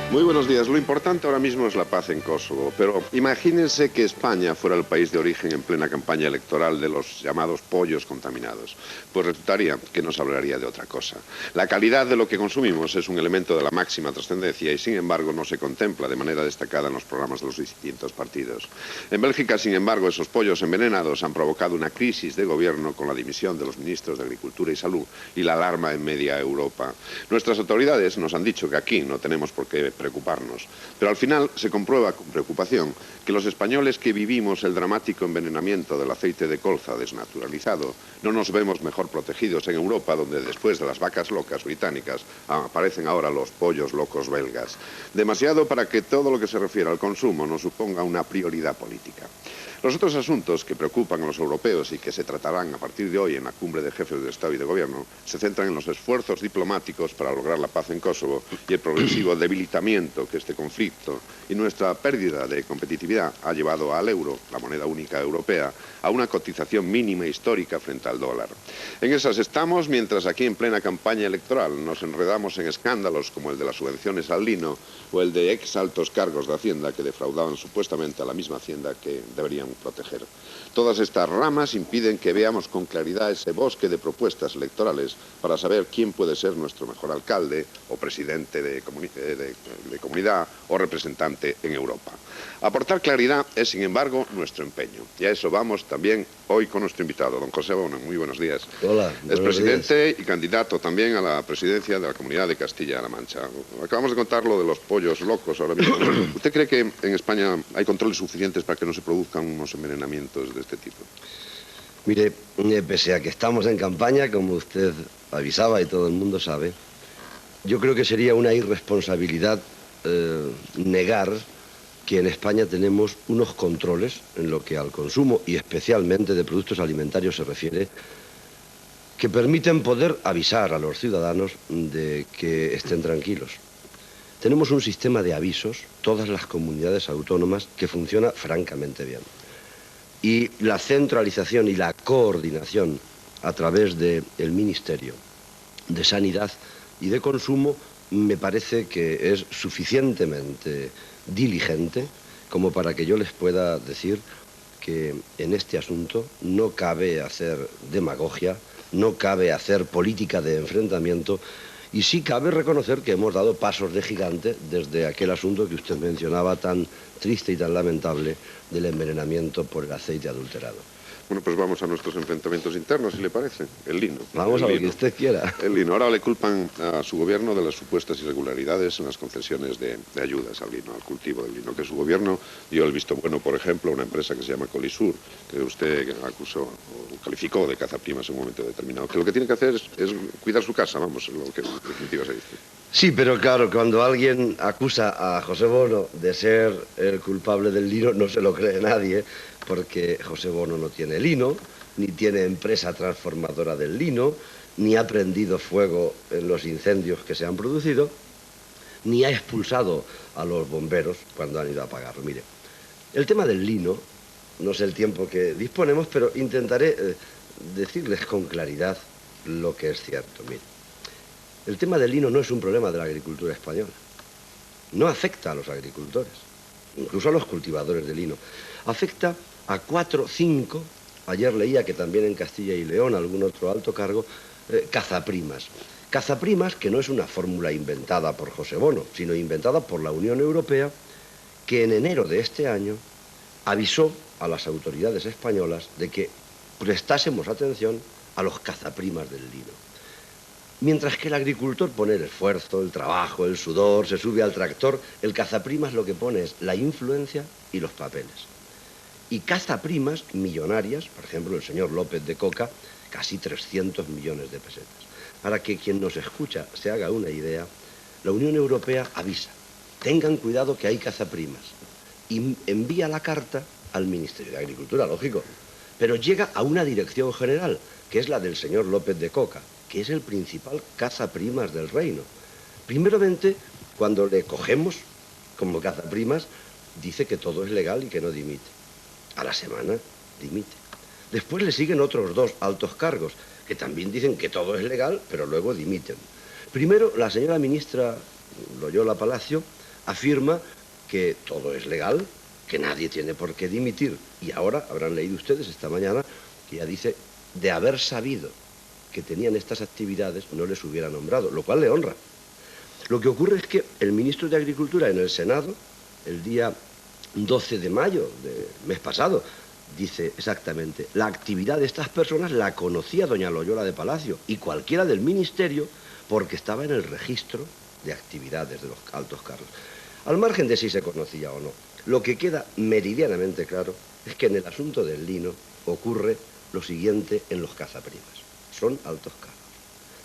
Muy buenos días. Lo importante ahora mismo es la paz en Kosovo, pero imagínense que España fuera el país de origen en plena campaña electoral de los llamados pollos contaminados. Pues resultaría que nos hablaría de otra cosa. La calidad de lo que consumimos es un elemento de la máxima trascendencia y, sin embargo, no se contempla de manera destacada en los programas de los distintos partidos. En Bélgica, sin embargo, esos pollos envenenados han provocado una crisis de gobierno con la dimisión de los ministros de Agricultura y Salud y la alarma en media Europa. Nuestras autoridades nos han dicho que aquí no tenemos por qué preocuparnos. Pero al final se comprueba con preocupación que los españoles que vivimos el dramático envenenamiento del aceite de colza desnaturalizado no nos vemos mejor protegidos en Europa, donde después de las vacas locas británicas aparecen ahora los pollos locos belgas. Demasiado para que todo lo que se refiere al consumo nos suponga una prioridad política. Los otros asuntos que preocupan a los europeos y que se tratarán a partir de hoy en la cumbre de jefes de Estado y de Gobierno se centran en los esfuerzos diplomáticos para lograr la paz en Kosovo y el progresivo debilitamiento que este conflicto y nuestra pérdida de competitividad ha llevado al euro, la moneda única europea, a una cotización mínima histórica frente al dólar. En esas estamos, mientras aquí en plena campaña electoral nos enredamos en escándalos como el de las subvenciones al lino o el de ex altos cargos de Hacienda que defraudaban supuestamente a la misma Hacienda que deberían proteger. Todas estas ramas impiden que veamos con claridad ese bosque de propuestas electorales para saber quién puede ser nuestro mejor alcalde o presidente de comunidad o representante en Europa. Aportar claridad es, sin embargo, nuestro empeño. Y a eso vamos también hoy con nuestro invitado, don José Bono. Muy buenos días. Hola. Es presidente y candidato también a la presidencia de la Comunidad de Castilla-La Mancha. Acabamos de contar lo de los pollos locos ahora mismo. ¿Usted cree que en España hay controles suficientes para que no se produzcan unos envenenamientos de este tipo? Mire, pese a que estamos en campaña, como usted avisaba y todo el mundo sabe, yo creo que sería una irresponsabilidad negar que en España tenemos unos controles en lo que al consumo y especialmente de productos alimentarios se refiere, que permiten poder avisar a los ciudadanos de que estén tranquilos. Tenemos un sistema de avisos, todas las comunidades autónomas, que funciona francamente bien. Y la centralización y la coordinación a través del Ministerio de Sanidad y de Consumo me parece que es suficientemente diligente como para que yo les pueda decir que en este asunto no cabe hacer demagogia, no cabe hacer política de enfrentamiento y sí cabe reconocer que hemos dado pasos de gigante desde aquel asunto que usted mencionaba tan triste y tan lamentable del envenenamiento por el aceite adulterado. Bueno, pues vamos a nuestros enfrentamientos internos, si le parece. El lino. Vamos a lo que usted quiera. El lino. Ahora le culpan a su gobierno de las supuestas irregularidades en las concesiones de ayudas al lino, al cultivo del lino, que su gobierno dio el visto bueno, por ejemplo, a una empresa que se llama Colisur, que usted acusó o calificó de cazaprimas en un momento determinado, que lo que tiene que hacer es cuidar su casa, vamos, lo que en definitiva se dice. Sí, pero claro, cuando alguien acusa a José Bono de ser el culpable del lino, no se lo cree nadie, porque José Bono no tiene lino, ni tiene empresa transformadora del lino, ni ha prendido fuego en los incendios que se han producido, ni ha expulsado a los bomberos cuando han ido a apagarlo. Mire, el tema del lino, no sé el tiempo que disponemos, pero intentaré decirles con claridad lo que es cierto. Mire, el tema del lino no es un problema de la agricultura española. No afecta a los agricultores, incluso a los cultivadores de lino. Afecta a 4 o 5, ayer leía que también en Castilla y León, algún otro alto cargo, cazaprimas. Cazaprimas que no es una fórmula inventada por José Bono, sino inventada por la Unión Europea, que en enero de este año avisó a las autoridades españolas de que prestásemos atención a los cazaprimas del lino. Mientras que el agricultor pone el esfuerzo, el trabajo, el sudor, se sube al tractor, el cazaprimas lo que pone es la influencia y los papeles. Y cazaprimas millonarias, por ejemplo, el señor López de Coca, casi 300 millones de pesetas. Para que quien nos escucha se haga una idea, la Unión Europea avisa, tengan cuidado que hay cazaprimas, y envía la carta al Ministerio de Agricultura, lógico, pero llega a una dirección general, que es la del señor López de Coca, que es el principal cazaprimas del reino. Primeramente, cuando le cogemos como cazaprimas, dice que todo es legal y que no dimite. A la semana, dimite. Después le siguen otros 2 altos cargos, que también dicen que todo es legal, pero luego dimiten. Primero, la señora ministra Loyola Palacio afirma que todo es legal, que nadie tiene por qué dimitir. Y ahora habrán leído ustedes esta mañana que ya dice, de haber sabido que tenían estas actividades, no les hubiera nombrado, lo cual le honra. Lo que ocurre es que el ministro de Agricultura en el Senado, el día 12 de mayo del mes pasado, dice exactamente, la actividad de estas personas la conocía doña Loyola de Palacio y cualquiera del ministerio porque estaba en el registro de actividades de los altos cargos. Al margen de si se conocía o no, lo que queda meridianamente claro es que en el asunto del lino ocurre lo siguiente en los cazaprimas. Son altos cargos,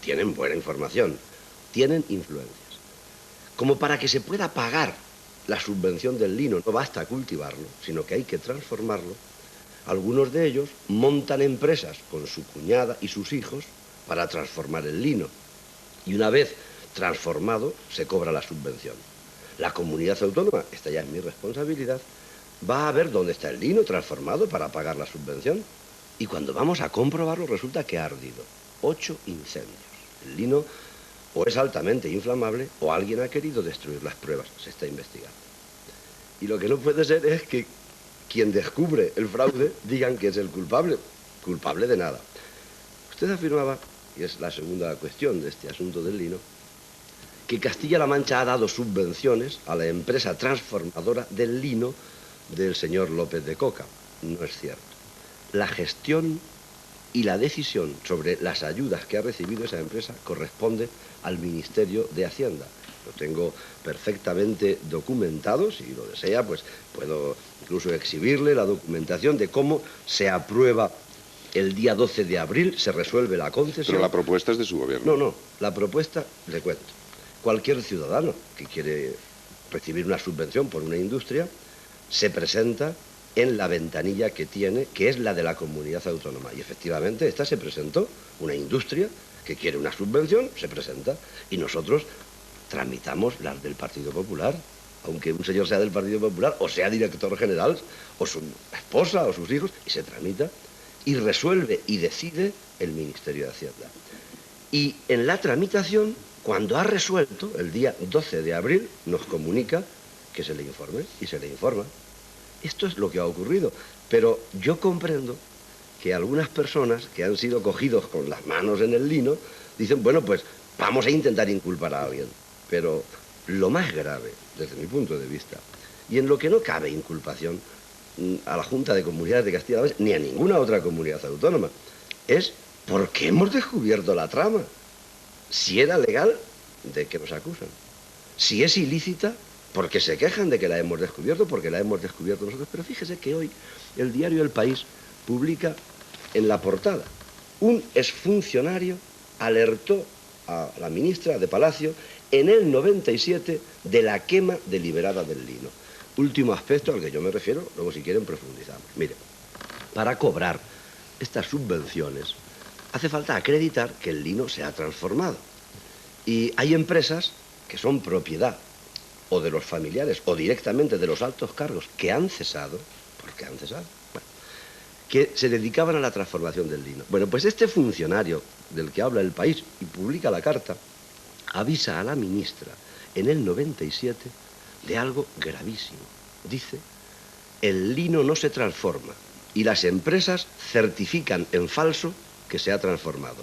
tienen buena información, tienen influencias. Como para que se pueda pagar la subvención del lino, no basta cultivarlo, sino que hay que transformarlo, algunos de ellos montan empresas con su cuñada y sus hijos para transformar el lino. Y una vez transformado, se cobra la subvención. La comunidad autónoma, esta ya es mi responsabilidad, va a ver dónde está el lino transformado para pagar la subvención. Y cuando vamos a comprobarlo, resulta que ha ardido 8 incendios. El lino o es altamente inflamable o alguien ha querido destruir las pruebas. Se está investigando. Y lo que no puede ser es que quien descubre el fraude digan que es el culpable. Culpable de nada. Usted afirmaba, y es la segunda cuestión de este asunto del lino, que Castilla-La Mancha ha dado subvenciones a la empresa transformadora del lino del señor López de Coca. No es cierto. La gestión y la decisión sobre las ayudas que ha recibido esa empresa corresponde al Ministerio de Hacienda. Lo tengo perfectamente documentado, si lo desea, pues puedo incluso exhibirle la documentación de cómo se aprueba el día 12 de abril, se resuelve la concesión. Pero la propuesta es de su gobierno. No, la propuesta, le cuento. Cualquier ciudadano que quiere recibir una subvención por una industria se presenta en la ventanilla que tiene, que es la de la comunidad autónoma. Y efectivamente, esta se presentó, una industria que quiere una subvención, se presenta, y nosotros tramitamos las del Partido Popular, aunque un señor sea del Partido Popular, o sea director general, o su esposa, o sus hijos, y se tramita, y resuelve y decide el Ministerio de Hacienda. Y en la tramitación, cuando ha resuelto, el día 12 de abril, nos comunica que se le informe, y se le informa. Esto es lo que ha ocurrido, pero yo comprendo que algunas personas que han sido cogidos con las manos en el lino dicen, bueno, pues vamos a intentar inculpar a alguien. Pero lo más grave, desde mi punto de vista, y en lo que no cabe inculpación a la Junta de Comunidades de Castilla-La Mancha, ni a ninguna otra comunidad autónoma, es por qué hemos descubierto la trama. Si era legal, ¿de qué nos acusan? Si es ilícita, porque se quejan de que la hemos descubierto, porque la hemos descubierto nosotros. Pero fíjese que hoy el diario El País publica en la portada: un exfuncionario alertó a la ministra de Palacio en el 97 de la quema deliberada del lino. Último aspecto al que yo me refiero, luego si quieren profundizamos. Mire, para cobrar estas subvenciones hace falta acreditar que el lino se ha transformado. Y hay empresas que son propiedad o de los familiares o directamente de los altos cargos que han cesado, porque han cesado, bueno, que se dedicaban a la transformación del lino. Bueno, pues este funcionario del que habla El País y publica la carta, avisa a la ministra en el 97 de algo gravísimo. Dice, el lino no se transforma y las empresas certifican en falso que se ha transformado.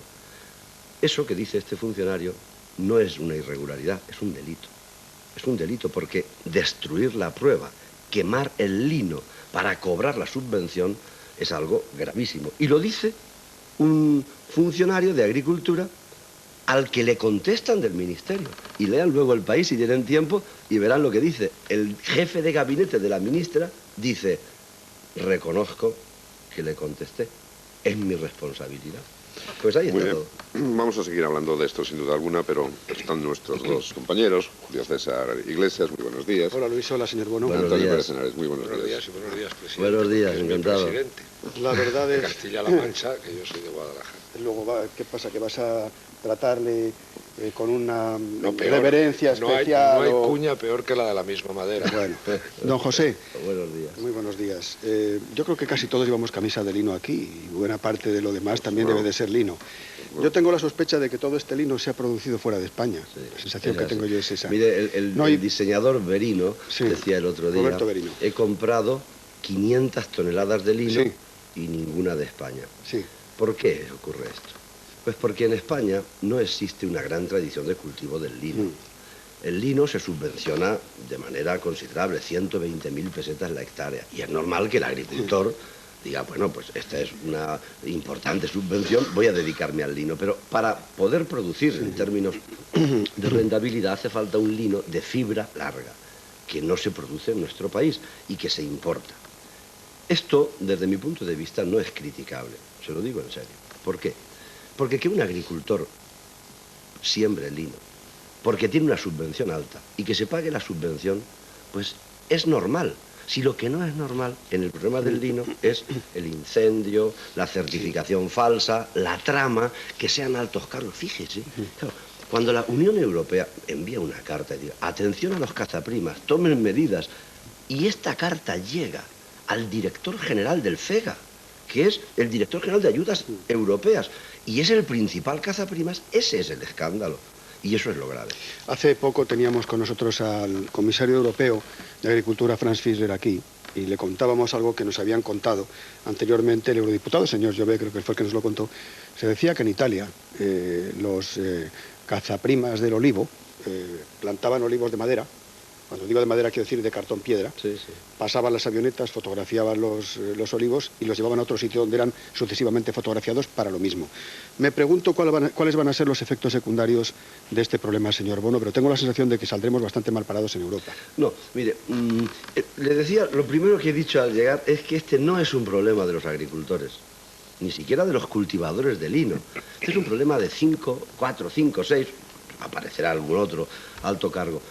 Eso que dice este funcionario no es una irregularidad, es un delito. Es un delito porque destruir la prueba, quemar el lino para cobrar la subvención es algo gravísimo. Y lo dice un funcionario de Agricultura al que le contestan del ministerio. Y lean luego El País si tienen tiempo y verán lo que dice. El jefe de gabinete de la ministra dice, reconozco que le contesté, es mi responsabilidad. Pues ahí está todo. Vamos a seguir hablando de esto sin duda alguna, pero están nuestros dos compañeros, Julio César Iglesias, muy buenos días. Hola Luis, hola señor Bono. Antonio Pérez Henares, muy buenos días. Y buenos días, presidente. Buenos días, Es mi encantado. presidente. La verdad es... De Castilla-La Mancha, que yo soy de Guadalajara. Luego, ¿qué pasa? ¿Que vas a tratarle con una No, peor. reverencia especial? No hay cuña peor que la de la misma madera. Bueno, don José, Buenos días. muy buenos días. Yo creo que casi todos llevamos camisa de lino aquí y buena parte de lo demás también debe de ser lino. Yo tengo la sospecha de que todo este lino se ha producido fuera de España. Sí, La sensación que así. tengo yo es esa. Mire, No hay- el diseñador Verino Sí, decía el otro día, Roberto Verino. he comprado 500 toneladas de lino Sí. y ninguna de España. Sí. ¿Por qué ocurre esto? Pues porque en España no existe una gran tradición de cultivo del lino. El lino se subvenciona de manera considerable, 120.000 pesetas la hectárea. Y es normal que el agricultor diga, bueno, pues esta es una importante subvención, voy a dedicarme al lino. Pero para poder producir en términos de rentabilidad hace falta un lino de fibra larga, que no se produce en nuestro país y que se importa. Esto, desde mi punto de vista, no es criticable, se lo digo en serio. ¿Por qué? Porque que un agricultor siembre lino, porque tiene una subvención alta, y que se pague la subvención, pues es normal. Si lo que no es normal en el problema del lino es el incendio, la certificación falsa, la trama, que sean altos cargos. Fíjese, claro, cuando la Unión Europea envía una carta y dice, atención a los cazaprimas, tomen medidas, y esta carta llega al director general del FEGA, que es el director general de ayudas europeas, y es el principal cazaprimas, ese es el escándalo. Y eso es lo grave. Hace poco teníamos con nosotros al comisario europeo de Agricultura, Franz Fischler, aquí, y le contábamos algo que nos habían contado anteriormente el eurodiputado, señor Jové, creo que fue el que nos lo contó. Se decía que en Italia los cazaprimas del olivo plantaban olivos de madera. Cuando digo de madera quiero decir de cartón piedra. Sí, sí. Pasaban las avionetas, fotografiaban los olivos y los llevaban a otro sitio donde eran sucesivamente fotografiados para lo mismo. Me pregunto cuáles van a ser los efectos secundarios de este problema, señor Bono, pero tengo la sensación de que saldremos bastante mal parados en Europa. No, mire, le decía, lo primero que he dicho al llegar es que este no es un problema de los agricultores, ni siquiera de los cultivadores de lino. Este es un problema de 4, 5, 6, aparecerá algún otro alto cargo,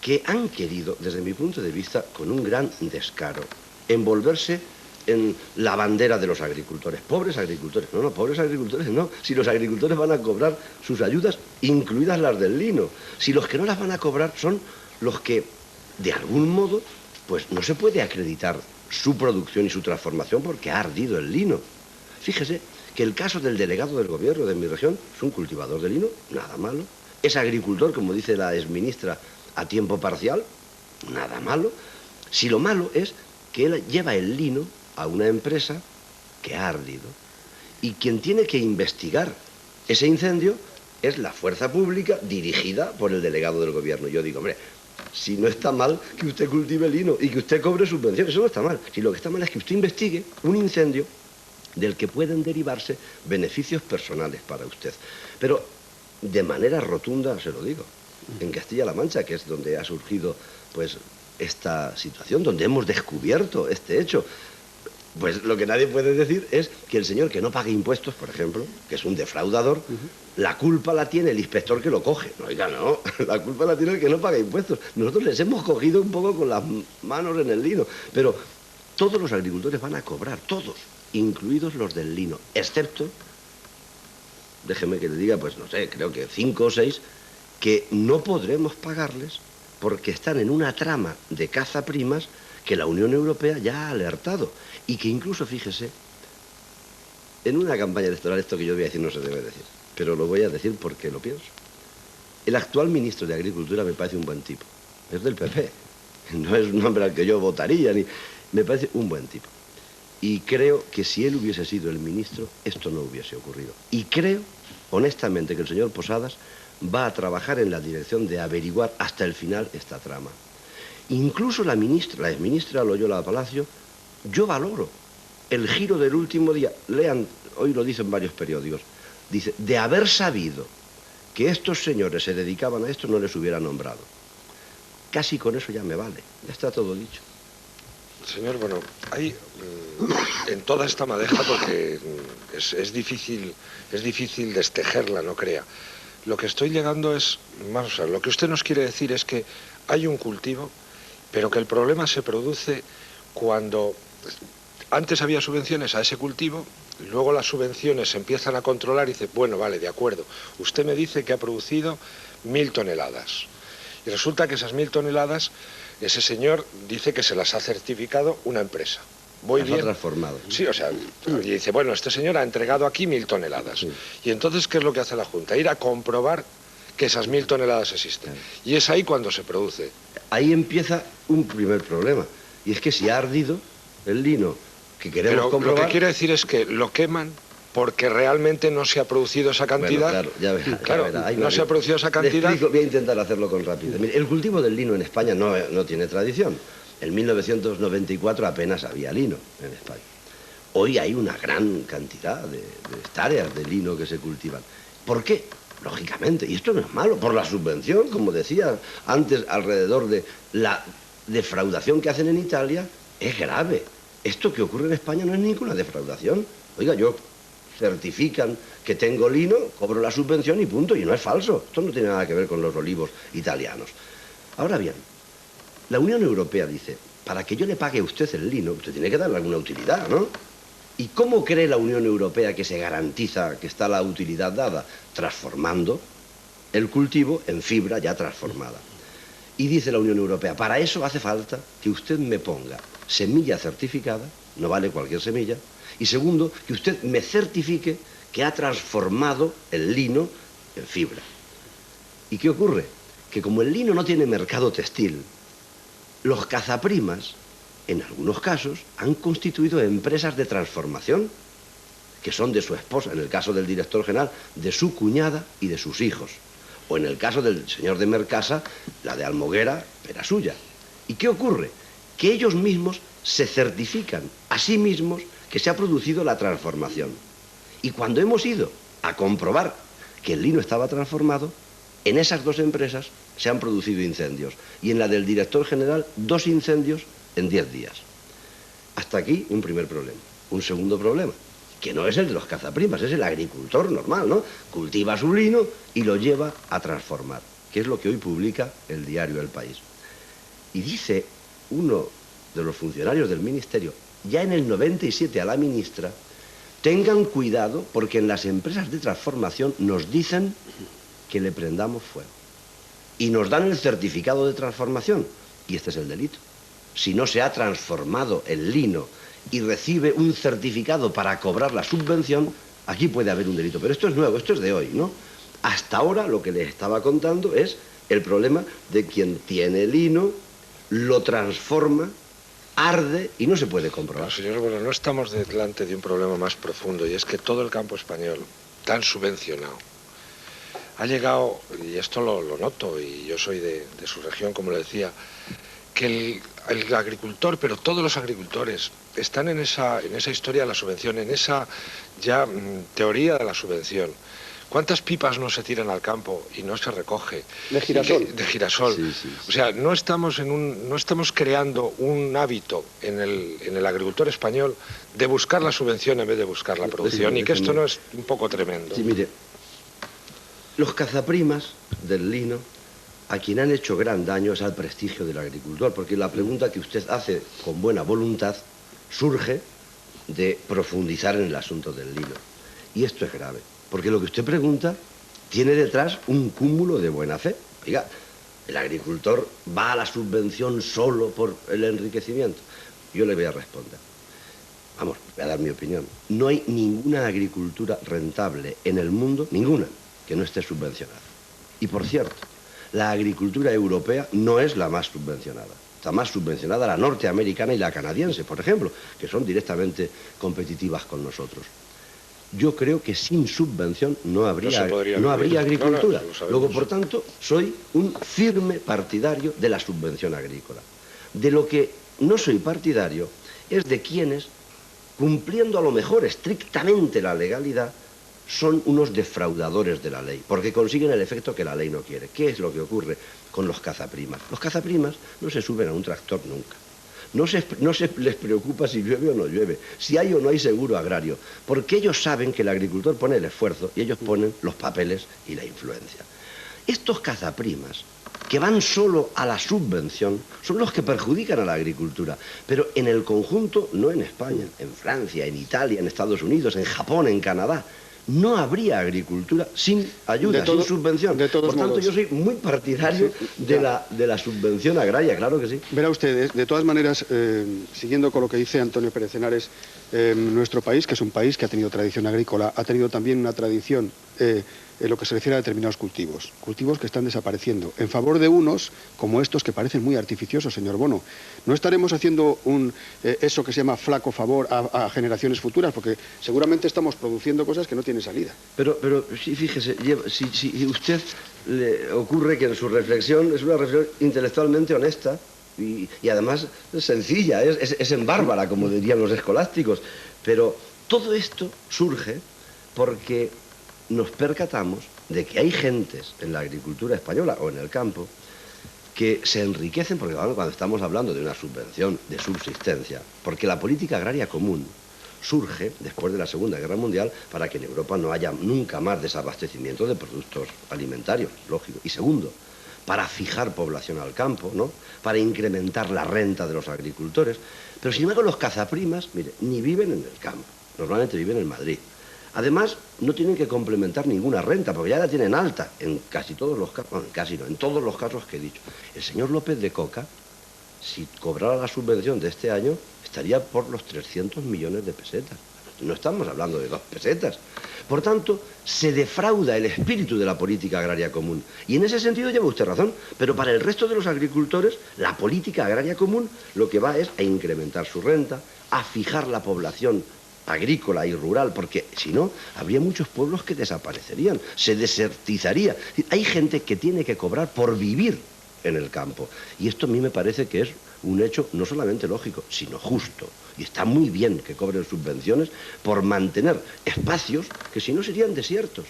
que han querido, desde mi punto de vista, con un gran descaro, envolverse en la bandera de los agricultores. Pobres agricultores. No, pobres agricultores no. Si los agricultores van a cobrar sus ayudas, incluidas las del lino. Si los que no las van a cobrar son los que, de algún modo, pues no se puede acreditar su producción y su transformación porque ha ardido el lino. Fíjese que el caso del delegado del gobierno de mi región es un cultivador de lino, nada malo. Es agricultor, como dice la exministra, a tiempo parcial, nada malo. Si lo malo es que él lleva el lino a una empresa que ha ardido. Y quien tiene que investigar ese incendio es la fuerza pública dirigida por el delegado del gobierno. Yo digo, hombre, si no está mal que usted cultive lino y que usted cobre subvenciones, eso no está mal. Si lo que está mal es que usted investigue un incendio del que pueden derivarse beneficios personales para usted. Pero de manera rotunda se lo digo. En Castilla-La Mancha, que es donde ha surgido pues esta situación, donde hemos descubierto este hecho, pues lo que nadie puede decir es que el señor que no pague impuestos, por ejemplo, que es un defraudador, la culpa la tiene el inspector que lo coge. No, oiga, no, la culpa la tiene el que no paga impuestos. Nosotros les hemos cogido un poco con las manos en el lino, pero todos los agricultores van a cobrar, todos, incluidos los del lino, excepto, déjeme que le diga, pues no sé, creo que 5 o 6, que no podremos pagarles porque están en una trama de cazaprimas que la Unión Europea ya ha alertado y que incluso, fíjese, en una campaña electoral, esto que yo voy a decir no se debe decir, pero lo voy a decir porque lo pienso. El actual ministro de Agricultura me parece un buen tipo, es del PP, no es un hombre al que yo votaría, ni me parece un buen tipo. Y creo que si él hubiese sido el ministro, esto no hubiese ocurrido. Y creo, honestamente, que el señor Posadas va a trabajar en la dirección de averiguar hasta el final esta trama. Incluso la exministra Loyola Palacio, yo valoro el giro del último día. Lean, hoy lo dicen varios periódicos, dice, de haber sabido que estos señores se dedicaban a esto, no les hubiera nombrado. Casi con eso ya me vale, ya está todo dicho. Señor, bueno, hay en toda esta madeja, porque es difícil destejerla, no crea. Lo que estoy llegando es, vamos a ver, lo que usted nos quiere decir es que hay un cultivo, pero que el problema se produce cuando antes había subvenciones a ese cultivo, luego las subvenciones se empiezan a controlar y dice, bueno, vale, de acuerdo, usted me dice que ha producido 1000 toneladas. Y resulta que esas 1000 toneladas, ese señor dice que se las ha certificado una empresa. Muy las bien. ha transformado. Sí, o sea, y dice, bueno, este señor ha entregado aquí 1000 toneladas. Sí. Y entonces, ¿qué es lo que hace la Junta? Ir a comprobar que esas 1000 toneladas existen. Claro. Y es ahí cuando se produce. Ahí empieza un primer problema. Y es que si ha ardido el lino que queremos Pero comprobar... lo que quiere decir es que lo queman porque realmente no se ha producido esa cantidad. Bueno, claro, ya verá, Claro, ya verá. Ahí no va. se ha producido esa Le cantidad. explico, voy a intentar hacerlo con rapidez. Mire, el cultivo del lino en España no tiene tradición. En 1994 apenas había lino en España. Hoy hay una gran cantidad de hectáreas de lino que se cultivan. ¿Por qué? Lógicamente, y esto no es malo, por la subvención, como decía antes, alrededor de la defraudación que hacen en Italia, es grave. Esto que ocurre en España no es ninguna defraudación. Oiga, yo certifican que tengo lino, cobro la subvención y punto, y no es falso. Esto no tiene nada que ver con los olivos italianos. Ahora bien, la Unión Europea dice, para que yo le pague a usted el lino, usted tiene que darle alguna utilidad, ¿no? ¿Y cómo cree la Unión Europea que se garantiza que está la utilidad dada? Transformando el cultivo en fibra ya transformada. Y dice la Unión Europea, para eso hace falta que usted me ponga semilla certificada, no vale cualquier semilla, y segundo, que usted me certifique que ha transformado el lino en fibra. ¿Y qué ocurre? Que como el lino no tiene mercado textil, los cazaprimas, en algunos casos, han constituido empresas de transformación, que son de su esposa, en el caso del director general, de su cuñada y de sus hijos. O en el caso del señor de Mercasa, la de Almoguera era suya. ¿Y qué ocurre? Que ellos mismos se certifican a sí mismos que se ha producido la transformación. Y cuando hemos ido a comprobar que el lino estaba transformado, en esas dos empresas se han producido incendios. Y en la del director general, 2 incendios en 10 días. Hasta aquí un primer problema. Un segundo problema, que no es el de los cazaprimas, es el agricultor normal, ¿no? Cultiva su lino y lo lleva a transformar, que es lo que hoy publica el diario El País. Y dice uno de los funcionarios del ministerio, ya en el 97 a la ministra, tengan cuidado porque en las empresas de transformación nos dicen que le prendamos fuego. Y nos dan el certificado de transformación. Y este es el delito. Si no se ha transformado el lino y recibe un certificado para cobrar la subvención, aquí puede haber un delito. Pero esto es nuevo, esto es de hoy, ¿no? Hasta ahora lo que les estaba contando es el problema de quien tiene lino, lo transforma, arde y no se puede comprobar. Pero, señor, bueno, no estamos delante de un problema más profundo, y es que todo el campo español, tan subvencionado, ha llegado, y esto lo noto, y yo soy de su región, como le decía, que el agricultor, pero todos los agricultores, están en esa historia de la subvención, en esa ya teoría de la subvención. ¿Cuántas pipas no se tiran al campo y no se recoge? De girasol. De girasol. Sí, sí, sí. O sea, no estamos creando un hábito en el agricultor español de buscar la subvención en vez de buscar la producción, y que esto no es un poco tremendo. Sí, mire, los cazaprimas del lino, a quien han hecho gran daño es al prestigio del agricultor, porque la pregunta que usted hace con buena voluntad surge de profundizar en el asunto del lino. Y esto es grave, porque lo que usted pregunta tiene detrás un cúmulo de buena fe. Oiga, ¿el agricultor va a la subvención solo por el enriquecimiento? Yo le voy a responder. Vamos, voy a dar mi opinión. No hay ninguna agricultura rentable en el mundo, ninguna, que no esté subvencionada. Y por cierto, la agricultura europea no es la más subvencionada. Está más subvencionada la norteamericana y la canadiense, por ejemplo, que son directamente competitivas con nosotros. Yo creo que sin subvención no habría agricultura. Luego, por tanto, soy un firme partidario de la subvención agrícola. De lo que no soy partidario es de quienes, cumpliendo a lo mejor estrictamente la legalidad, son unos defraudadores de la ley, porque consiguen el efecto que la ley no quiere. ¿Qué es lo que ocurre con los cazaprimas? Los cazaprimas no se suben a un tractor nunca. No se les preocupa si llueve o no llueve, si hay o no hay seguro agrario, porque ellos saben que el agricultor pone el esfuerzo y ellos ponen los papeles y la influencia. Estos cazaprimas, que van solo a la subvención, son los que perjudican a la agricultura, pero en el conjunto, no en España, en Francia, en Italia, en Estados Unidos, en Japón, en Canadá, no habría agricultura sin ayuda, sin subvención. De todos Por tanto, modos, yo soy muy partidario de la subvención agraria, claro que sí. Verá usted, de todas maneras, siguiendo con lo que dice Antonio Pérez Henares, nuestro país, que es un país que ha tenido tradición agrícola, ha tenido también una tradición en lo que se refiere a determinados cultivos que están desapareciendo, en favor de unos como estos que parecen muy artificiosos, señor Bono. No estaremos haciendo eso que se llama flaco favor a generaciones futuras, porque seguramente estamos produciendo cosas que no tienen salida. Pero sí, fíjese, si usted le ocurre que en su reflexión es una reflexión intelectualmente honesta y además es sencilla, es en bárbara, como dirían los escolásticos, pero todo esto surge porque nos percatamos de que hay gentes en la agricultura española o en el campo que se enriquecen porque cuando estamos hablando de una subvención de subsistencia, porque la política agraria común surge después de la Segunda Guerra Mundial para que en Europa no haya nunca más desabastecimiento de productos alimentarios, lógico. Y segundo, para fijar población al campo, ¿no? Para incrementar la renta de los agricultores. Pero sin embargo los cazaprimas, mire, ni viven en el campo, normalmente viven en Madrid. Además, no tienen que complementar ninguna renta, porque ya la tienen alta en casi todos los casos, bueno, casi no, en todos los casos que he dicho. El señor López de Coca, si cobrara la subvención de este año, estaría por los 300 millones de pesetas. No estamos hablando de 2 pesetas. Por tanto, se defrauda el espíritu de la política agraria común. Y en ese sentido lleva usted razón, pero para el resto de los agricultores, la política agraria común lo que va es a incrementar su renta, a fijar la población agrícola y rural, porque si no, habría muchos pueblos que desaparecerían, se desertizaría. Hay gente que tiene que cobrar por vivir en el campo. Y esto a mí me parece que es un hecho no solamente lógico, sino justo. Y está muy bien que cobren subvenciones por mantener espacios que si no serían desiertos.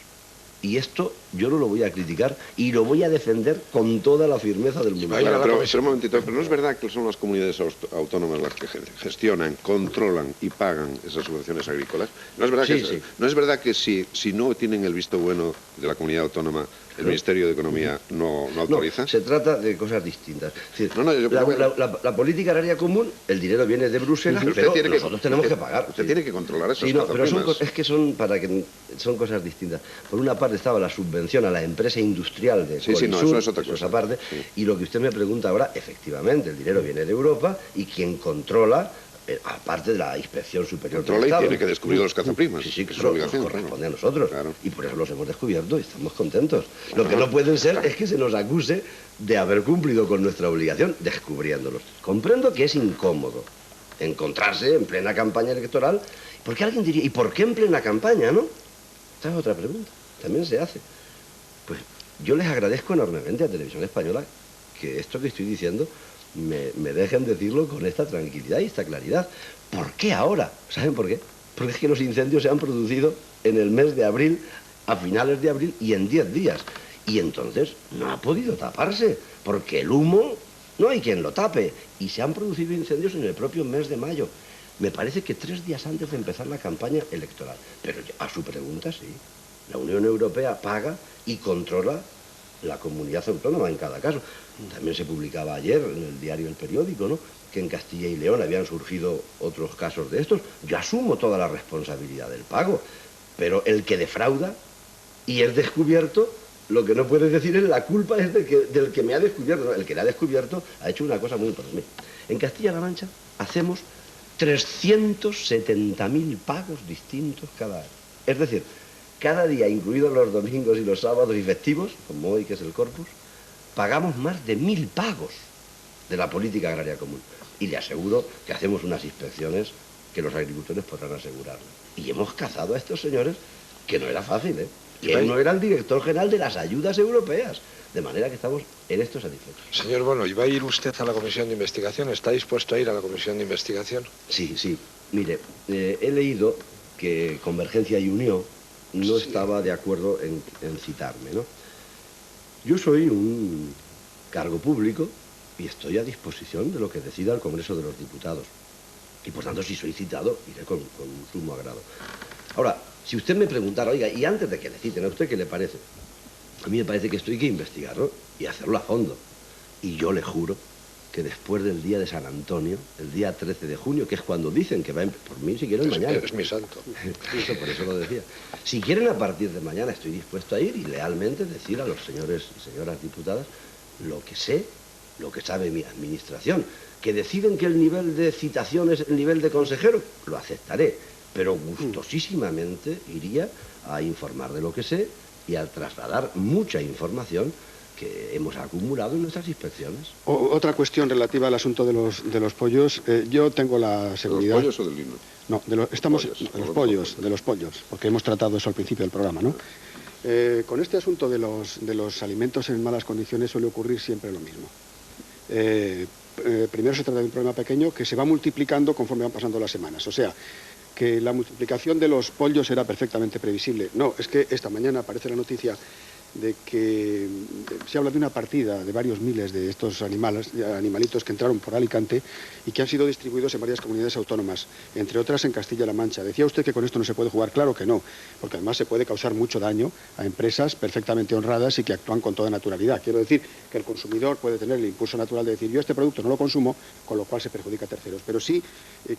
Y esto yo no lo voy a criticar y lo voy a defender con toda la firmeza del mundo. Claro, pero un momentito, pero no es verdad que son las comunidades autónomas las que gestionan, controlan y pagan esas subvenciones agrícolas. No es verdad ¿no es verdad que si no tienen el visto bueno de la comunidad autónoma, el Ministerio de Economía no autoriza? No, se trata de cosas distintas. Es decir, la política agraria común, el dinero viene de Bruselas, pero nosotros tenemos que pagar. Usted tiene que controlar eso. Sí, no, pero son cosas distintas. Por una parte estaba la subvención a la empresa industrial de Colisur, eso es otra cosa. Esa parte, y lo que usted me pregunta ahora, efectivamente, el dinero viene de Europa y quien controla, aparte de la Inspección Superior del Estado, y tiene que descubrir los cazaprimas. Sí, que eso nos corresponde a nosotros. Claro. Y por eso los hemos descubierto y estamos contentos. Lo que no puede ser es que se nos acuse de haber cumplido con nuestra obligación descubriéndolos. Comprendo que es incómodo encontrarse en plena campaña electoral, porque alguien diría, ¿y por qué en plena campaña, no? Esta es otra pregunta, también se hace. Pues yo les agradezco enormemente a Televisión Española que esto que estoy diciendo me dejen decirlo con esta tranquilidad y esta claridad. ¿Por qué ahora? ¿Saben por qué? Porque es que los incendios se han producido en el mes de abril, a finales de abril y en 10 días. Y entonces no ha podido taparse, porque el humo no hay quien lo tape. Y se han producido incendios en el propio mes de mayo. Me parece que 3 días antes de empezar la campaña electoral. Pero a su pregunta, sí. La Unión Europea paga y controla la comunidad autónoma en cada caso. También se publicaba ayer en el diario El Periódico, ¿no?, que en Castilla y León habían surgido otros casos de estos. Yo asumo toda la responsabilidad del pago, pero el que defrauda y es descubierto, lo que no puedes decir es la culpa es del que me ha descubierto. No, el que le ha descubierto ha hecho una cosa muy importante. En Castilla-La Mancha hacemos 370.000 pagos distintos cada año. Es decir, cada día, incluidos los domingos y los sábados y festivos, como hoy que es el Corpus, pagamos más de 1.000 pagos de la política agraria común. Y le aseguro que hacemos unas inspecciones que los agricultores podrán asegurarlo. Y hemos cazado a estos señores, que no era fácil, ¿eh? Que él no era el director general de las ayudas europeas. De manera que estamos en esto satisfechos. Señor Bono, ¿y va a ir usted a la comisión de investigación? ¿Está dispuesto a ir a la comisión de investigación? Sí. Mire, he leído que Convergencia y Unión no estaba de acuerdo en citarme, ¿no? Yo soy un cargo público y estoy a disposición de lo que decida el Congreso de los Diputados. Y por tanto, si soy citado, iré con sumo agrado. Ahora, si usted me preguntara, oiga, y antes de que le citen, ¿a usted qué le parece? A mí me parece que esto hay que investigarlo y hacerlo a fondo. Y yo le juro que después del día de San Antonio, el día 13 de junio, que es cuando dicen que va a por mí si quieren mañana. Es mi santo. Por eso lo decía. Si quieren a partir de mañana estoy dispuesto a ir y lealmente decir a los señores y señoras diputadas lo que sé, lo que sabe mi administración. Que deciden que el nivel de citación es el nivel de consejero, lo aceptaré, pero gustosísimamente iría a informar de lo que sé y a trasladar mucha información que hemos acumulado en nuestras inspecciones. Otra cuestión relativa al asunto de los pollos. Yo tengo la seguridad... ¿De los pollos o del lino? No, de los pollos, porque hemos tratado eso al principio del programa, ¿no? Con este asunto de los alimentos en malas condiciones suele ocurrir siempre lo mismo. Primero se trata de un problema pequeño que se va multiplicando conforme van pasando las semanas. O sea, que la multiplicación de los pollos era perfectamente previsible. No, es que esta mañana aparece la noticia de que se habla de una partida de varios miles de estos animalitos que entraron por Alicante y que han sido distribuidos en varias comunidades autónomas, entre otras en Castilla-La Mancha. Decía usted que con esto no se puede jugar. Claro que no, porque además se puede causar mucho daño a empresas perfectamente honradas y que actúan con toda naturalidad. Quiero decir que el consumidor puede tener el impulso natural de decir yo este producto no lo consumo, con lo cual se perjudica a terceros. Pero sí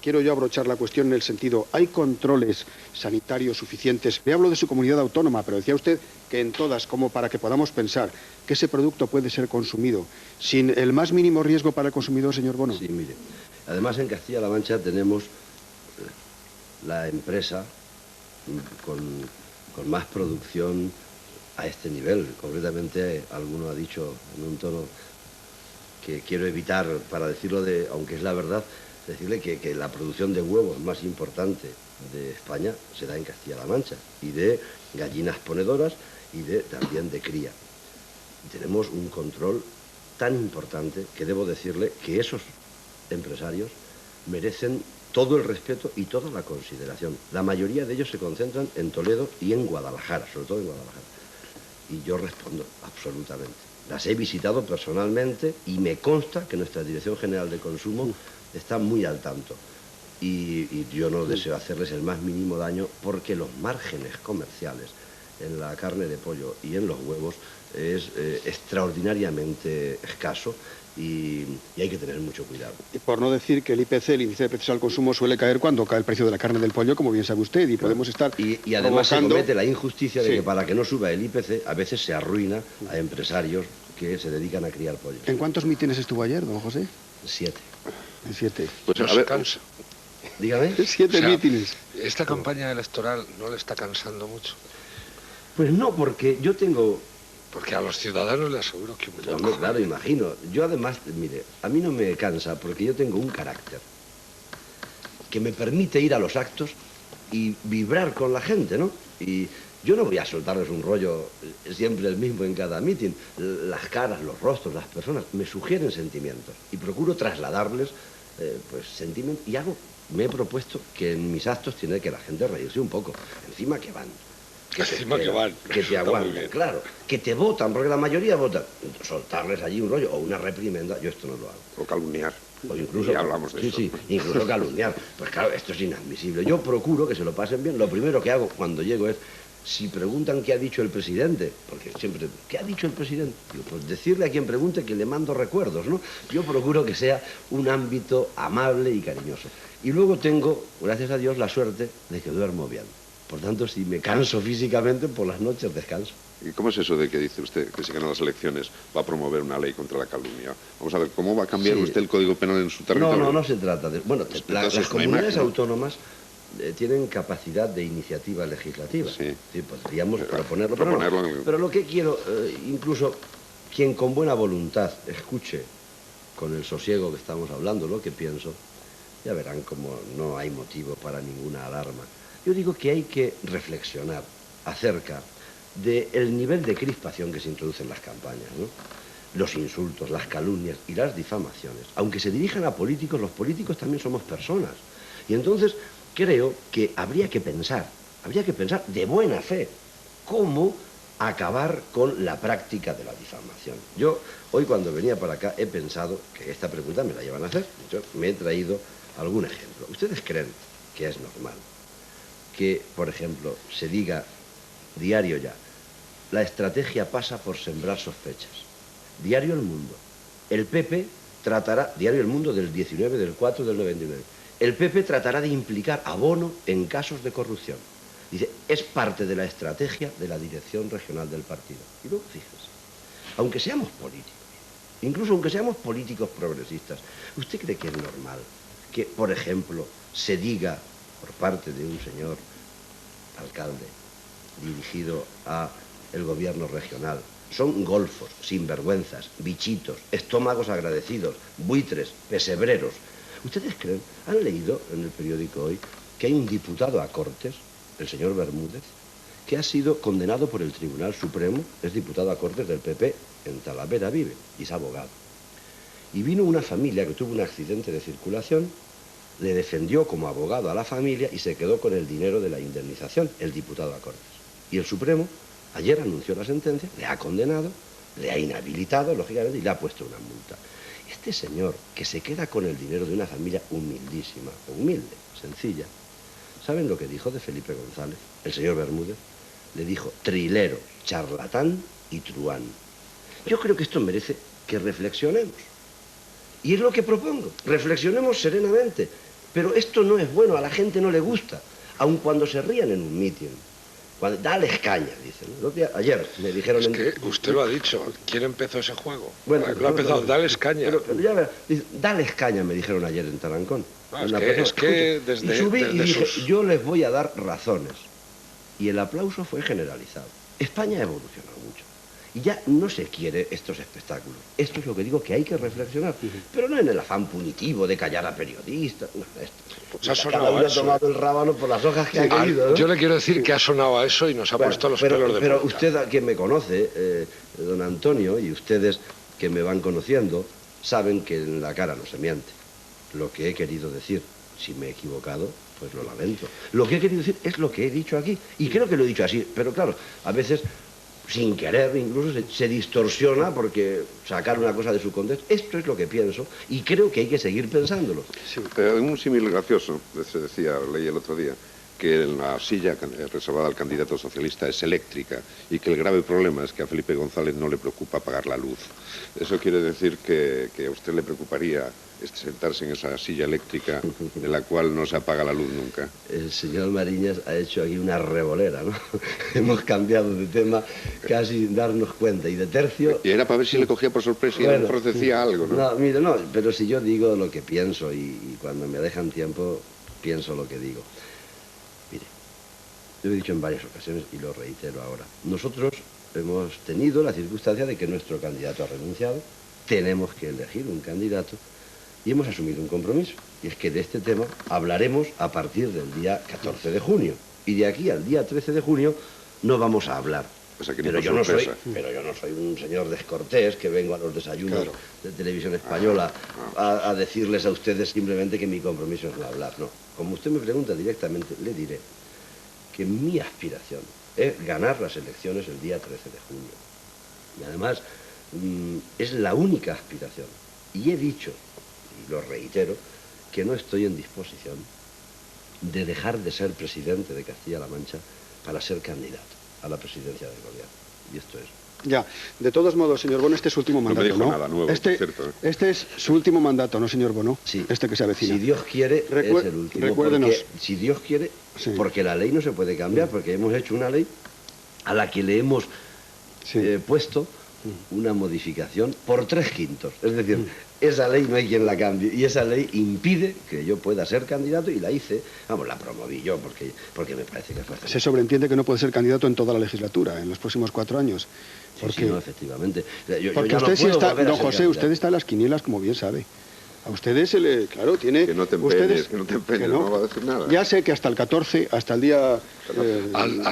quiero yo abrochar la cuestión en el sentido, ¿hay controles sanitarios suficientes? Le hablo de su comunidad autónoma, pero decía usted que en todas, como para que podamos pensar que ese producto puede ser consumido sin el más mínimo riesgo para el consumidor, señor Bono. Sí, mire, además en Castilla-La Mancha tenemos la empresa con más producción a este nivel. Concretamente, alguno ha dicho en un tono que quiero evitar para decirlo, aunque es la verdad, decirle que la producción de huevos más importante de España se da en Castilla-La Mancha, y de gallinas ponedoras y también de cría. Tenemos un control tan importante que debo decirle que esos empresarios merecen todo el respeto y toda la consideración. La mayoría de ellos se concentran en Toledo y en Guadalajara, sobre todo en Guadalajara. Y yo respondo absolutamente. Las he visitado personalmente y me consta que nuestra Dirección General de Consumo está muy al tanto. Y yo no deseo hacerles el más mínimo daño, porque los márgenes comerciales en la carne de pollo y en los huevos es extraordinariamente escaso y hay que tener mucho cuidado. Y por no decir que el IPC, el índice de precios al consumo, suele caer cuando cae el precio de la carne del pollo, como bien sabe usted, y podemos estar y además se comete la injusticia de que para que no suba el IPC, a veces se arruina a empresarios que se dedican a criar pollos. ¿En cuántos mítines estuvo ayer, don José? 7. En 7. Pues No se cansa. Dígame. 7 mítines. ¿Esta campaña electoral no le está cansando mucho? Pues no, porque yo tengo... Porque a los ciudadanos les aseguro que un poco. Hombre, claro, imagino. Yo además, mire, a mí no me cansa porque yo tengo un carácter que me permite ir a los actos y vibrar con la gente, ¿no? Y yo no voy a soltarles un rollo siempre el mismo en cada mitin. Las caras, los rostros, las personas me sugieren sentimientos y procuro trasladarles pues sentimientos. Y me he propuesto que en mis actos tiene que la gente reírse un poco. Encima que van. Que te aguantan, claro, que te votan, porque la mayoría votan. Soltarles allí un rollo o una reprimenda, yo esto no lo hago. O calumniar. O incluso, ya hablamos de eso. Sí, incluso calumniar. Pues claro, esto es inadmisible. Yo procuro que se lo pasen bien. Lo primero que hago cuando llego es, si preguntan qué ha dicho el presidente, porque siempre, ¿qué ha dicho el presidente? Digo, pues decirle a quien pregunte que le mando recuerdos, ¿no? Yo procuro que sea un ámbito amable y cariñoso. Y luego tengo, gracias a Dios, la suerte de que duermo bien. Por tanto, si me canso físicamente, por las noches descanso. ¿Y cómo es eso de que dice usted que si gana las elecciones va a promover una ley contra la calumnia? Vamos a ver, ¿cómo va a cambiar usted el Código Penal en su territorio? No se trata de... Bueno, las comunidades autónomas tienen capacidad de iniciativa legislativa. Sí, podríamos proponerlo. Pero lo que quiero, incluso quien con buena voluntad escuche con el sosiego que estamos hablando lo que pienso, ya verán como no hay motivo para ninguna alarma. Yo digo que hay que reflexionar acerca del nivel de crispación que se introduce en las campañas, ¿no? Los insultos, las calumnias y las difamaciones. Aunque se dirijan a políticos, los políticos también somos personas. Y entonces creo que habría que pensar de buena fe cómo acabar con la práctica de la difamación. Yo hoy cuando venía para acá he pensado que esta pregunta me la llevan a hacer. Yo me he traído algún ejemplo. ¿Ustedes creen que es normal que, por ejemplo, se diga diario ya, la estrategia pasa por sembrar sospechas? Diario El Mundo. El PP tratará, Diario El Mundo del 19 del 4 del 99, el PP tratará de implicar a Bono en casos de corrupción. Dice, es parte de la estrategia de la dirección regional del partido. Y luego, fíjese, aunque seamos políticos, incluso aunque seamos políticos progresistas, ¿usted cree que es normal que, por ejemplo, se diga por parte de un señor alcalde dirigido a el gobierno regional, son golfos, sinvergüenzas, bichitos, estómagos agradecidos, buitres, pesebreros? ¿Ustedes creen? ¿Han leído en el periódico hoy que hay un diputado a Cortes, el señor Bermúdez, que ha sido condenado por el Tribunal Supremo, es diputado a Cortes del PP, en Talavera vive, y es abogado? Y vino una familia que tuvo un accidente de circulación, le defendió como abogado a la familia y se quedó con el dinero de la indemnización, el diputado a Cortes. Y el Supremo ayer anunció la sentencia, le ha condenado, le ha inhabilitado, lógicamente, y le ha puesto una multa. Este señor que se queda con el dinero de una familia humildísima, humilde, sencilla, ¿saben lo que dijo de Felipe González? El señor Bermúdez le dijo trilero, charlatán y truán. Yo creo que esto merece que reflexionemos. Y es lo que propongo, reflexionemos serenamente. Pero esto no es bueno, a la gente no le gusta, aun cuando se rían en un mitin. Dales caña, dicen. Ayer me dijeron... Es que usted lo ha dicho, ¿quién empezó ese juego? Bueno, lo ha empezado, dales caña. Pero ya verá, dales caña, me dijeron ayer en Tarancón. Es que desde... Y subí y dije, yo les voy a dar razones. Y el aplauso fue generalizado. España ha evolucionado mucho. Y ya no se quiere estos espectáculos. Esto es lo que digo, que hay que reflexionar. Pero no en el afán punitivo de callar a periodistas. No, esto. Cada uno ha tomado el rábano por las hojas que ha querido, ¿no? Yo le quiero decir que ha sonado a eso y nos ha puesto los pelos de punta. Pero usted, que me conoce, don Antonio, y ustedes que me van conociendo, saben que en la cara no se miente. Lo que he querido decir, si me he equivocado, pues lo lamento. Lo que he querido decir es lo que he dicho aquí. Y creo que lo he dicho así. Pero claro, a veces... sin querer, incluso se distorsiona porque sacar una cosa de su contexto. Esto es lo que pienso y creo que hay que seguir pensándolo. Sí, pero en un símil gracioso, se decía, leí el otro día, que la silla reservada al candidato socialista es eléctrica y que el grave problema es que a Felipe González no le preocupa pagar la luz. Eso quiere decir que a usted le preocuparía sentarse en esa silla eléctrica de la cual no se apaga la luz nunca. El señor Mariñas ha hecho aquí una revolera, ¿no? Hemos cambiado de tema casi sin darnos cuenta y de tercio... Y era para ver si le cogía por sorpresa y a lo mejor decía algo, ¿no? No, mire, no, pero si yo digo lo que pienso y cuando me dejan tiempo pienso lo que digo. Mire, yo he dicho en varias ocasiones y lo reitero ahora. Nosotros hemos tenido la circunstancia de que nuestro candidato ha renunciado, tenemos que elegir un candidato y hemos asumido un compromiso. Y es que de este tema hablaremos a partir del día 14 de junio. Y de aquí al día 13 de junio no vamos a hablar. O sea, que pero yo no soy un señor descortés que vengo a los desayunos de Televisión Española a decirles a ustedes simplemente que mi compromiso es no hablar. No. Como usted me pregunta directamente, le diré que mi aspiración es ganar las elecciones el día 13 de junio. Y además es la única aspiración. Y he dicho, y lo reitero, que no estoy en disposición de dejar de ser presidente de Castilla-La Mancha para ser candidato a la presidencia del gobierno. Y esto es. Ya, de todos modos, señor Bono, este es su último mandato, ¿no? Me dijo nada nuevo, cierto, ¿eh? Este es su último mandato, ¿no, señor Bono? Sí. Este que se avecina. Si Dios quiere, es el último. Recuérdenos. Si Dios quiere, sí. Porque la ley no se puede cambiar, porque hemos hecho una ley a la que le hemos puesto una modificación por 3/5. Es decir, esa ley no hay quien la cambie y esa ley impide que yo pueda ser candidato y la hice, vamos, la promoví yo porque me parece que fue... Se sobreentiende que no puede ser candidato en toda la legislatura, en los próximos 4 años. Porque, sí, no, efectivamente. Porque usted sí está, don José, usted está en las quinielas, como bien sabe. A ustedes se le... Claro, tiene... Que no te empeñes, que no te empeñes, no va a decir nada. Ya sé que hasta el 14, hasta el día...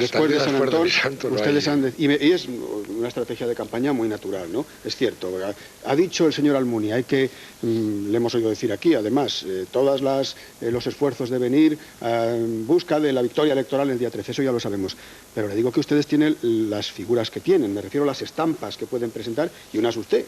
después de San Antón, ustedes han... Y es una estrategia de campaña muy natural, ¿no? Es cierto. Ha dicho el señor Almunia, hay que... le hemos oído decir aquí, además, todos los esfuerzos deben ir en busca de la victoria electoral el día 13, eso ya lo sabemos. Pero le digo que ustedes tienen las figuras que tienen, me refiero a las estampas que pueden presentar, y una es usted.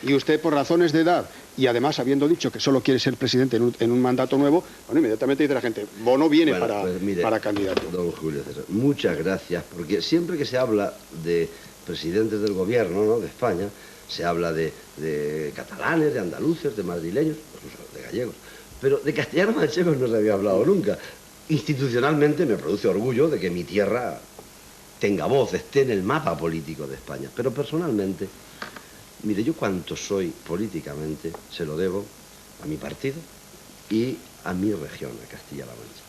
Y usted, por razones de edad, y además habiendo dicho que solo quiere ser presidente en un mandato nuevo, bueno, inmediatamente dice la gente, Bono viene para candidato. Don Julio César, muchas gracias, porque siempre que se habla de presidentes del gobierno, ¿no?, de España, se habla de catalanes, de andaluces, de madrileños, incluso de gallegos. Pero de castellanos manchegos no se había hablado nunca. Institucionalmente me produce orgullo de que mi tierra tenga voz, esté en el mapa político de España. Pero personalmente, mire, yo cuanto soy políticamente se lo debo a mi partido y a mi región, a Castilla-La Mancha.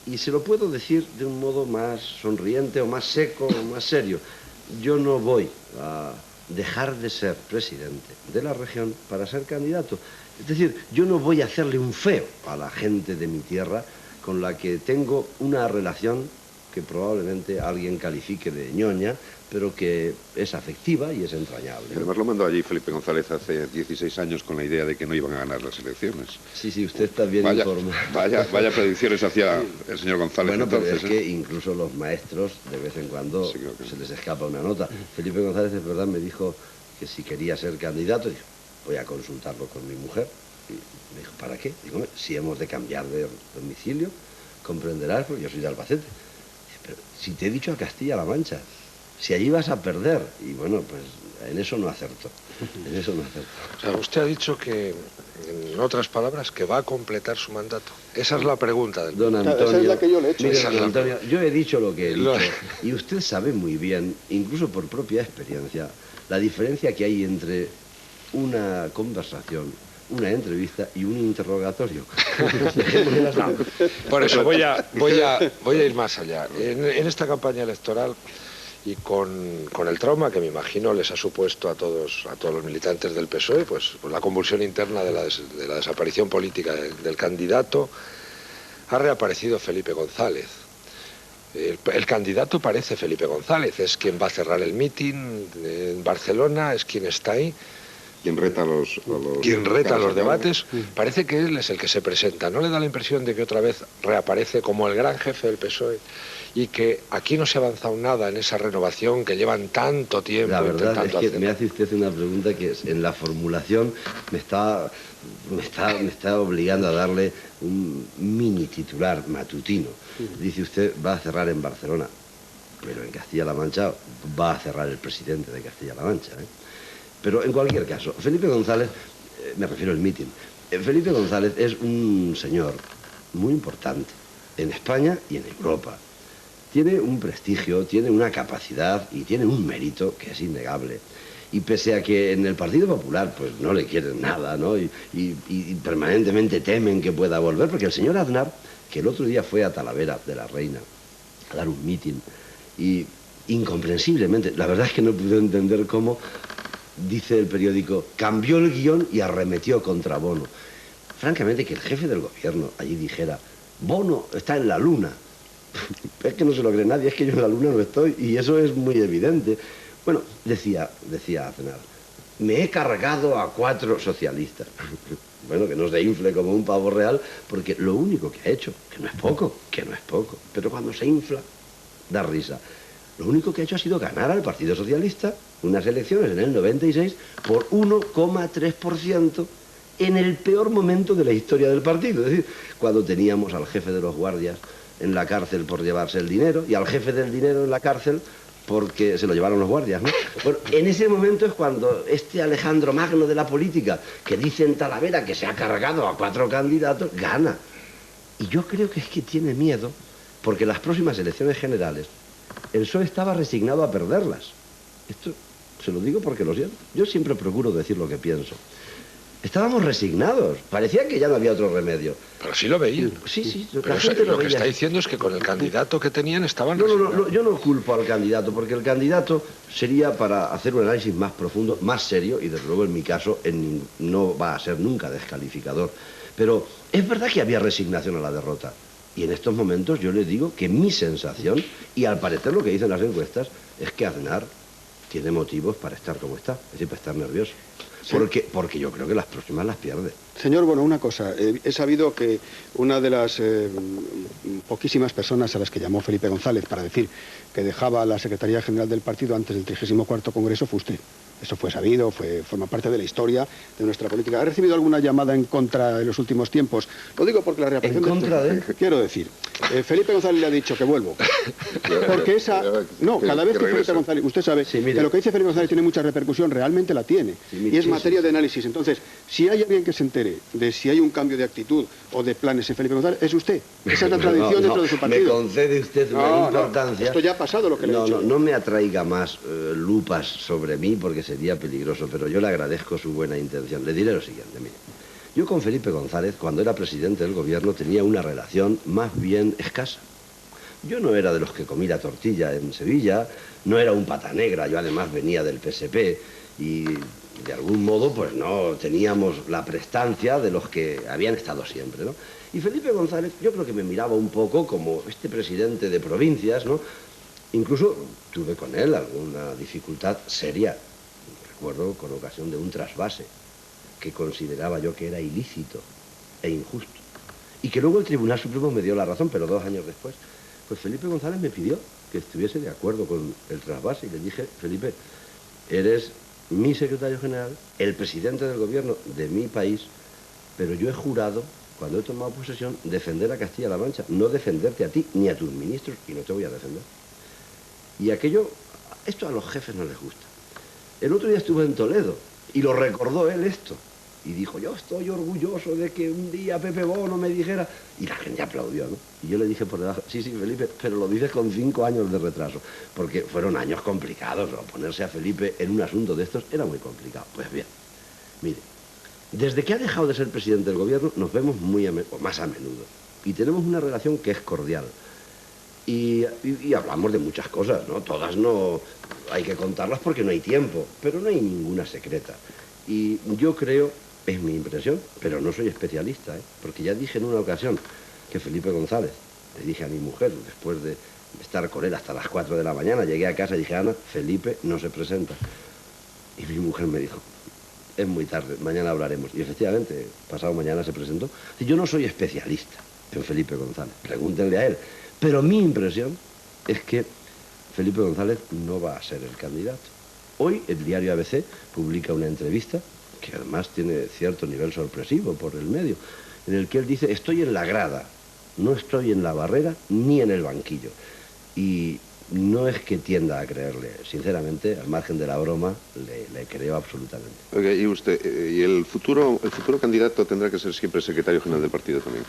Y se lo puedo decir de un modo más sonriente o más seco o más serio. Yo no voy a dejar de ser presidente de la región para ser candidato. Es decir, yo no voy a hacerle un feo a la gente de mi tierra con la que tengo una relación que probablemente alguien califique de ñoña, pero que es afectiva y es entrañable. Y además lo mandó allí Felipe González hace 16 años con la idea de que no iban a ganar las elecciones. Sí, sí, usted está bien informado. Vaya predicciones hacía el señor González. Bueno, entonces, pero es que incluso los maestros de vez en cuando sí, creo que se les escapa una nota. Felipe González, es verdad, me dijo que si quería ser candidato, dijo, voy a consultarlo con mi mujer. Y me dijo, ¿para qué? Digo, si hemos de cambiar de domicilio, comprenderás, porque yo soy de Albacete. Pero si te he dicho a Castilla-La Mancha, si allí vas a perder. Y bueno, pues en eso no acertó. En eso no acertó. O sea, usted ha dicho que, en otras palabras, que va a completar su mandato. Esa es la pregunta del... Don Antonio, esa es la que yo le he hecho. Mire, Esa don es la- Antonio, yo he dicho lo que he dicho. Y usted sabe muy bien, incluso por propia experiencia, la diferencia que hay entre una conversación, una entrevista y un interrogatorio. Por eso voy a ir más allá. En esta campaña electoral y con el trauma que me imagino les ha supuesto a todos los militantes del PSOE, pues la convulsión interna de la desaparición política del candidato, ha reaparecido Felipe González. El candidato parece Felipe González, es quien va a cerrar el mitin en Barcelona, es quien está ahí. Quien reta Quien reta los debates, parece que él es el que se presenta. ¿No le da la impresión de que otra vez reaparece como el gran jefe del PSOE y que aquí no se ha avanzado nada en esa renovación que llevan tanto tiempo La verdad es intentando que hacer? me hace usted una pregunta que en la formulación me está obligando a darle un mini titular matutino. Dice usted, va a cerrar en Barcelona, pero en Castilla-La Mancha va a cerrar el presidente de Castilla-La Mancha, ¿eh? Pero en cualquier caso, Felipe González, me refiero al mitin, Felipe González es un señor muy importante en España y en Europa. Tiene un prestigio, tiene una capacidad y tiene un mérito que es innegable. Y pese a que en el Partido Popular pues no le quieren nada, ¿no? Y permanentemente temen que pueda volver, porque el señor Aznar, que el otro día fue a Talavera de la Reina a dar un mitin, y incomprensiblemente, la verdad es que no pude entender cómo, dice el periódico, cambió el guión y arremetió contra Bono. Francamente, que el jefe del gobierno allí dijera, Bono está en la luna. Es que no se lo cree nadie, es que yo en la luna no estoy, y eso es muy evidente. Bueno, decía Aznar, me he cargado a 4 socialistas. Bueno, que no se infle como un pavo real, porque lo único que ha hecho, que no es poco, pero cuando se infla, da risa. Lo único que ha hecho ha sido ganar al Partido Socialista unas elecciones en el 96 por 1,3% en el peor momento de la historia del partido. Es decir, cuando teníamos al jefe de los guardias en la cárcel por llevarse el dinero y al jefe del dinero en la cárcel porque se lo llevaron los guardias, ¿no? Bueno, en ese momento es cuando este Alejandro Magno de la política, que dice en Talavera que se ha cargado a 4 candidatos, gana. Y yo creo que es que tiene miedo, porque las próximas elecciones generales el PSOE estaba resignado a perderlas. Esto se lo digo porque lo siento. Yo siempre procuro decir lo que pienso. Estábamos resignados. Parecía que ya no había otro remedio. Pero sí lo veían. Sí, Pero la gente lo que veía. está diciendo es que con el candidato que tenían estaban No, resignados. yo no culpo al candidato, porque el candidato sería para hacer un análisis más profundo, más serio, y desde luego en mi caso no va a ser nunca descalificador. Pero es verdad que había resignación a la derrota. Y en estos momentos yo les digo que mi sensación, y al parecer lo que dicen las encuestas, es que Aznar tiene motivos para estar como está, es decir, para estar nervioso. Sí. Porque yo creo que las próximas las pierde. Señor, bueno, una cosa. He sabido que una de las poquísimas personas a las que llamó Felipe González para decir que dejaba la Secretaría General del partido antes del 34º Congreso fue usted. Eso fue sabido, forma parte de la historia de nuestra política. ¿Ha recibido alguna llamada en contra en los últimos tiempos? Lo digo porque la reaparición... ¿En contra de...? Quiero decir, Felipe González le ha dicho que vuelvo. Porque esa... No, cada vez que Felipe González... Usted sabe que lo que dice Felipe González tiene mucha repercusión, realmente la tiene. Y es materia de análisis. Entonces, si hay alguien que se entere de si hay un cambio de actitud o de planes en Felipe González, es usted. Esa es la tradición dentro de su partido. Me concede usted una importancia... Esto ya ha pasado lo que le he dicho. No me atraiga más lupas sobre mí porque sería peligroso, pero yo le agradezco su buena intención. Le diré lo siguiente, mire. Yo con Felipe González, cuando era presidente del gobierno, tenía una relación más bien escasa. Yo no era de los que comía tortilla en Sevilla, no era un pata negra, yo además venía del PSP y de algún modo pues no teníamos la prestancia de los que habían estado siempre, ¿no? Y Felipe González yo creo que me miraba un poco como este presidente de provincias, ¿no? Incluso tuve con él alguna dificultad seria, recuerdo con ocasión de un trasvase que consideraba yo que era ilícito e injusto. Y que luego el Tribunal Supremo me dio la razón, pero 2 años después, pues Felipe González me pidió que estuviese de acuerdo con el trasvase y le dije, Felipe, eres mi secretario general, el presidente del gobierno de mi país, pero yo he jurado, cuando he tomado posesión, defender a Castilla-La Mancha, no defenderte a ti ni a tus ministros, y no te voy a defender. Y aquello, esto a los jefes no les gusta. El otro día estuve en Toledo y lo recordó él esto. Y dijo, yo estoy orgulloso de que un día Pepe Bono me dijera... Y la gente aplaudió, ¿no? Y yo le dije por debajo, sí, Felipe, pero lo dices con 5 años de retraso. Porque fueron años complicados, ¿no? Ponerse a Felipe en un asunto de estos era muy complicado. Pues bien, mire, desde que ha dejado de ser presidente del gobierno nos vemos más a menudo. Y tenemos una relación que es cordial. Y hablamos de muchas cosas, ¿no? Todas no hay que contarlas porque no hay tiempo, pero no hay ninguna secreta. Y yo creo, es mi impresión, pero no soy especialista, ¿eh? Porque ya dije en una ocasión que Felipe González, le dije a mi mujer, después de estar con él hasta las 4 de la mañana, llegué a casa y dije, Ana, Felipe no se presenta. Y mi mujer me dijo, es muy tarde, mañana hablaremos. Y efectivamente, pasado mañana se presentó. Y yo no soy especialista en Felipe González, pregúntenle a él. Pero mi impresión es que Felipe González no va a ser el candidato. Hoy el diario ABC publica una entrevista, que además tiene cierto nivel sorpresivo por el medio, en el que él dice, estoy en la grada, no estoy en la barrera ni en el banquillo. Y no es que tienda a creerle, sinceramente, al margen de la broma, le creo absolutamente. Oiga, y usted, ¿y el futuro candidato tendrá que ser siempre secretario general del partido también?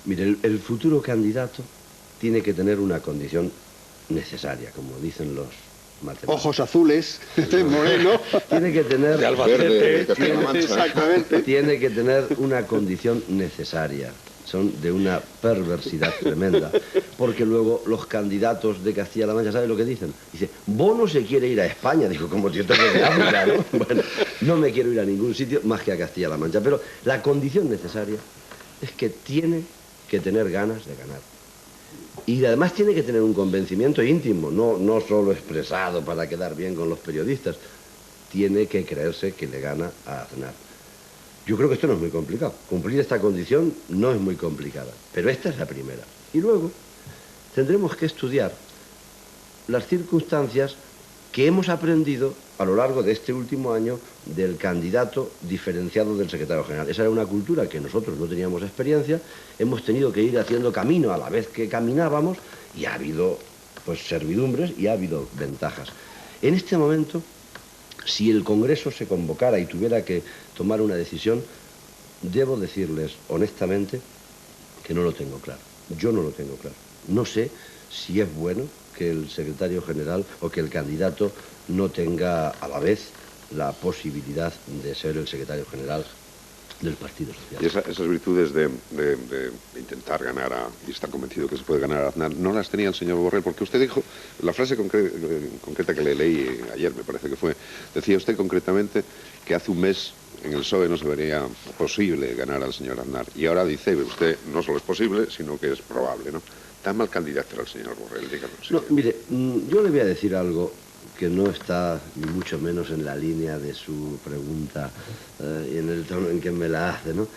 Mire, el futuro candidato tiene que tener una condición necesaria, como dicen los matemáticos. Ojos azules, moreno. Tiene que tener... De Albacete. Exactamente. Tiene que tener una condición necesaria. Son de una perversidad tremenda. Porque luego los candidatos de Castilla-La Mancha, ¿saben lo que dicen? Dice, Bono se quiere ir a España. Digo, como si esto fuera de África, ¿no? Bueno, no me quiero ir a ningún sitio más que a Castilla-La Mancha. Pero la condición necesaria es que tiene que tener ganas de ganar. Y además tiene que tener un convencimiento íntimo, no solo expresado para quedar bien con los periodistas. Tiene que creerse que le gana a Aznar. Yo creo que esto no es muy complicado. Cumplir esta condición no es muy complicada, pero esta es la primera. Y luego tendremos que estudiar las circunstancias que hemos aprendido a lo largo de este último año del candidato diferenciado del secretario general. Esa era una cultura que nosotros no teníamos experiencia, hemos tenido que ir haciendo camino a la vez que caminábamos y ha habido pues servidumbres y ha habido ventajas. En este momento, si el Congreso se convocara y tuviera que tomar una decisión, debo decirles honestamente que no lo tengo claro. Yo no lo tengo claro. No sé si es bueno que el secretario general o que el candidato no tenga a la vez la posibilidad de ser el secretario general del Partido Socialista. Y esas virtudes de intentar ganar y estar convencido que se puede ganar a Aznar, ¿no las tenía el señor Borrell? Porque usted dijo, la frase concreta que le leí ayer, me parece que fue, decía usted concretamente que hace un mes en el PSOE no se vería posible ganar al señor Aznar. Y ahora dice usted, no solo es posible, sino que es probable, ¿no? ¿Tan mal candidato era el señor Borrell? Díganos. No, mire, yo le voy a decir algo que no está ni mucho menos en la línea de su pregunta y en el tono en que me la hace, ¿no?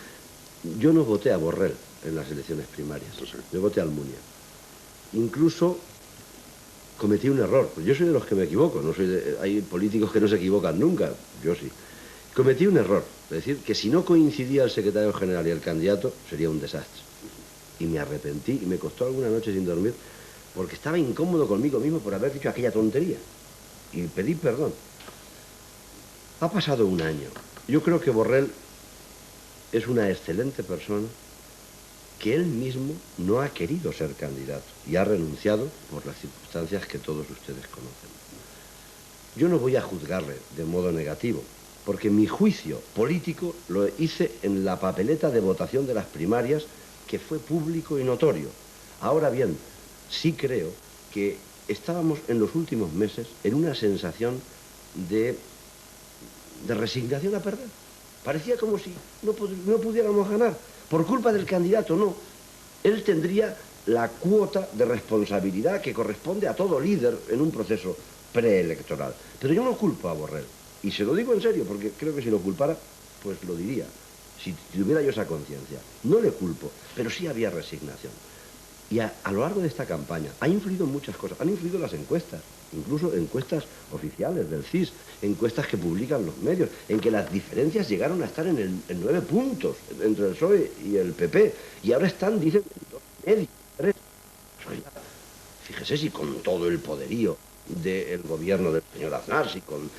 Yo no voté a Borrell en las elecciones primarias, yo voté a Almunia. Incluso cometí un error. Pues yo soy de los que me equivoco, hay políticos que no se equivocan nunca, yo sí. Cometí un error, es decir, que si no coincidía el secretario general y el candidato, sería un desastre. Y me arrepentí y me costó alguna noche sin dormir, porque estaba incómodo conmigo mismo por haber dicho aquella tontería. Y pedí perdón. Ha pasado un año. Yo creo que Borrell es una excelente persona, que él mismo no ha querido ser candidato y ha renunciado por las circunstancias que todos ustedes conocen. Yo no voy a juzgarle de modo negativo, porque mi juicio político lo hice en la papeleta de votación de las primarias, que fue público y notorio. Ahora bien, sí creo que estábamos en los últimos meses en una sensación de resignación a perder. Parecía como si no pudiéramos ganar. Por culpa del candidato, no. Él tendría la cuota de responsabilidad que corresponde a todo líder en un proceso preelectoral. Pero yo no culpo a Borrell. Y se lo digo en serio, porque creo que si lo culpara, pues lo diría. Si tuviera yo esa conciencia. No le culpo, pero sí había resignación. Y a lo largo de esta campaña ha influido muchas cosas. Han influido las encuestas, incluso encuestas oficiales del CIS, encuestas que publican los medios, en que las diferencias llegaron a estar en 9 puntos entre el PSOE y el PP. Y ahora están, dicen, en 2,5, 3. Fíjese si con todo el poderío del gobierno del señor Aznar, si con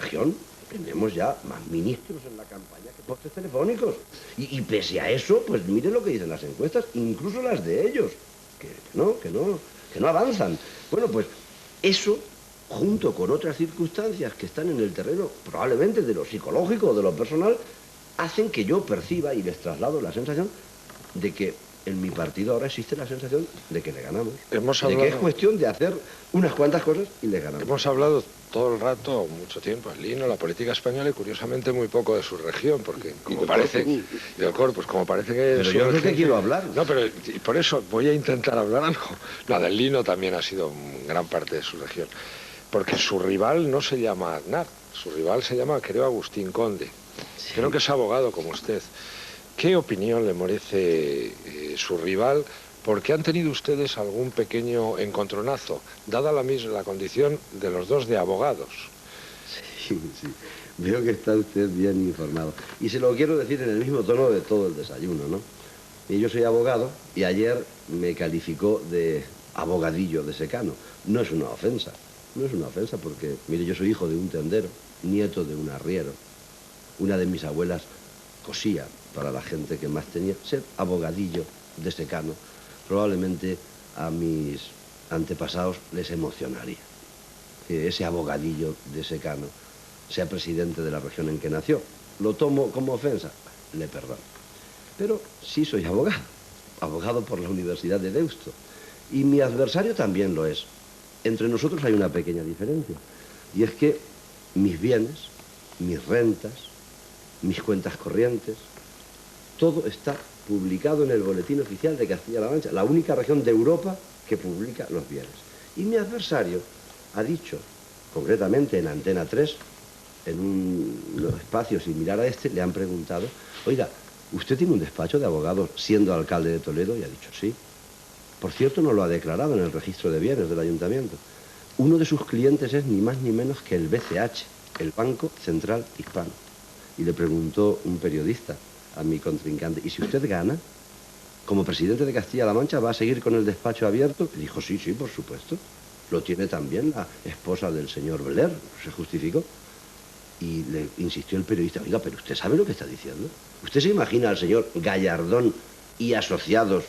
región, tenemos ya más ministros en la campaña que postes telefónicos. Y pese a eso, pues miren lo que dicen las encuestas, incluso las de ellos, que no avanzan. Bueno, pues eso, junto con otras circunstancias que están en el terreno, probablemente de lo psicológico o de lo personal, hacen que yo perciba y les traslado la sensación de que en mi partido ahora existe la sensación de que le ganamos. De que es cuestión de hacer unas cuantas cosas y le ganamos. Hemos hablado todo el rato, mucho tiempo, el Lino, la política española y curiosamente muy poco de su región, porque como parece, del Corpus, como parece que... Pero yo no es que quiero hablar. No, pero por eso voy a intentar hablar algo. La del Lino también ha sido gran parte de su región, porque su rival no se llama Aznar, su rival se llama, creo, Agustín Conde. Sí. Creo que es abogado como usted. ¿Qué opinión le merece su rival? Porque han tenido ustedes algún pequeño encontronazo, dada la condición de los dos de abogados. Sí. Veo que está usted bien informado. Y se lo quiero decir en el mismo tono de todo el desayuno, ¿no? Y yo soy abogado y ayer me calificó de abogadillo de secano. No es una ofensa porque, mire, yo soy hijo de un tendero, nieto de un arriero. Una de mis abuelas cosía para la gente que más tenía. Ser abogadillo de secano probablemente a mis antepasados les emocionaría que ese abogadillo de secano sea presidente de la región en que nació. Lo tomo como ofensa, le perdono. Pero sí soy abogado por la Universidad de Deusto. Y mi adversario también lo es. Entre nosotros hay una pequeña diferencia. Y es que mis bienes, mis rentas, mis cuentas corrientes, todo está publicado en el Boletín Oficial de Castilla-La Mancha, la única región de Europa que publica los bienes. Y mi adversario ha dicho, concretamente en Antena 3, en un espacio similar a este, le han preguntado, oiga, ¿usted tiene un despacho de abogados siendo alcalde de Toledo? Y ha dicho, sí. Por cierto, no lo ha declarado en el registro de bienes del ayuntamiento. Uno de sus clientes es ni más ni menos que el BCH, el Banco Central Hispano. Y le preguntó un periodista a mi contrincante, ¿y si usted gana, como presidente de Castilla-La Mancha, va a seguir con el despacho abierto? Y dijo, sí, por supuesto. Lo tiene también la esposa del señor Blair, se justificó. Y le insistió el periodista, oiga, pero ¿usted sabe lo que está diciendo? ¿Usted se imagina al señor Gallardón y asociados,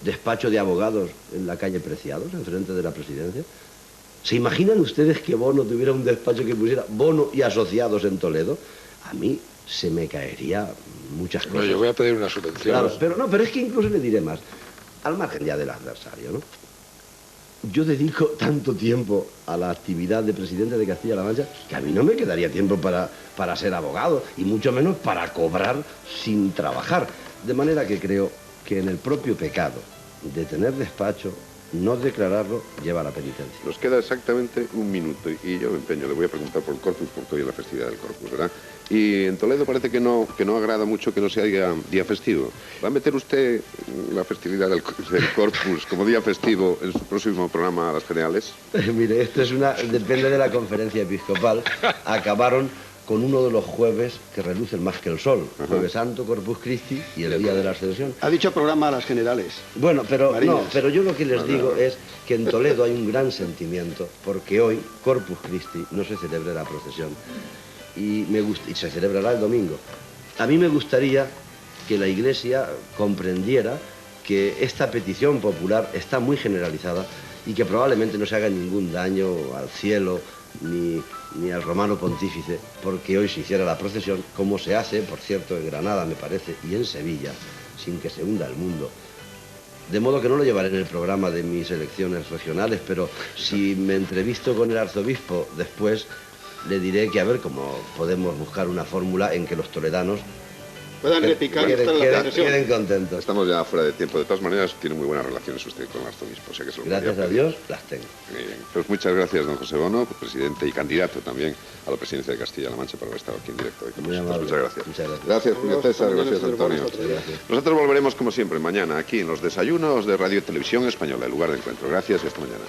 despacho de abogados en la calle Preciados, enfrente de la presidencia? ¿Se imaginan ustedes que Bono tuviera un despacho que pusiera Bono y asociados en Toledo? A mí se me caería muchas cosas. No, yo voy a pedir una subvención. Claro, pero es que incluso le diré más, al margen ya del adversario, ¿no? Yo dedico tanto tiempo a la actividad de presidente de Castilla-La Mancha que a mí no me quedaría tiempo para ser abogado y mucho menos para cobrar sin trabajar. De manera que creo que en el propio pecado de tener despacho no declararlo lleva a la penitencia. Nos queda exactamente un minuto y yo me empeño, le voy a preguntar por el Corpus porque hoy es la festividad del Corpus, ¿verdad? Y en Toledo parece que no agrada mucho que no sea día festivo. ¿Va a meter usted la festividad del Corpus como día festivo en su próximo programa a las generales? Mire, esto depende de la conferencia episcopal. Acabaron con uno de los jueves que relucen más que el sol. Jueves Santo, Corpus Christi y el día de la Ascensión. Ha dicho programa a las generales. Bueno, pero Marinas. no, pero yo lo que les digo es que en Toledo hay un gran sentimiento, porque hoy, Corpus Christi, no se celebra la procesión. Y se celebrará el domingo. A mí me gustaría que la Iglesia comprendiera que esta petición popular está muy generalizada y que probablemente no se haga ningún daño al cielo ni al romano pontífice, porque hoy se hiciera la procesión, como se hace, por cierto, en Granada, me parece, y en Sevilla, sin que se hunda el mundo. De modo que no lo llevaré en el programa de mis elecciones regionales, pero si me entrevisto con el arzobispo después, le diré que a ver cómo podemos buscar una fórmula en que los toledanos Puedan repicar y estar en la procesión. queden contentos. Estamos ya fuera de tiempo. De todas maneras, tiene muy buenas relaciones usted con el arzobispo. O sea que se lo Gracias podría a pedir. Dios, las tengo. Muy bien. Pues muchas gracias, don José Bono, presidente y candidato también a la presidencia de Castilla-La Mancha, por haber estado aquí en directo hoy con Muy nosotros. amable. Muchas gracias. Muchas gracias. Gracias, Julio César. Mañana Gracias, nos Antonio. vemos otro día. Nosotros volveremos, como siempre, mañana aquí en los desayunos de Radio y Televisión Española, el lugar de encuentro. Gracias y hasta mañana.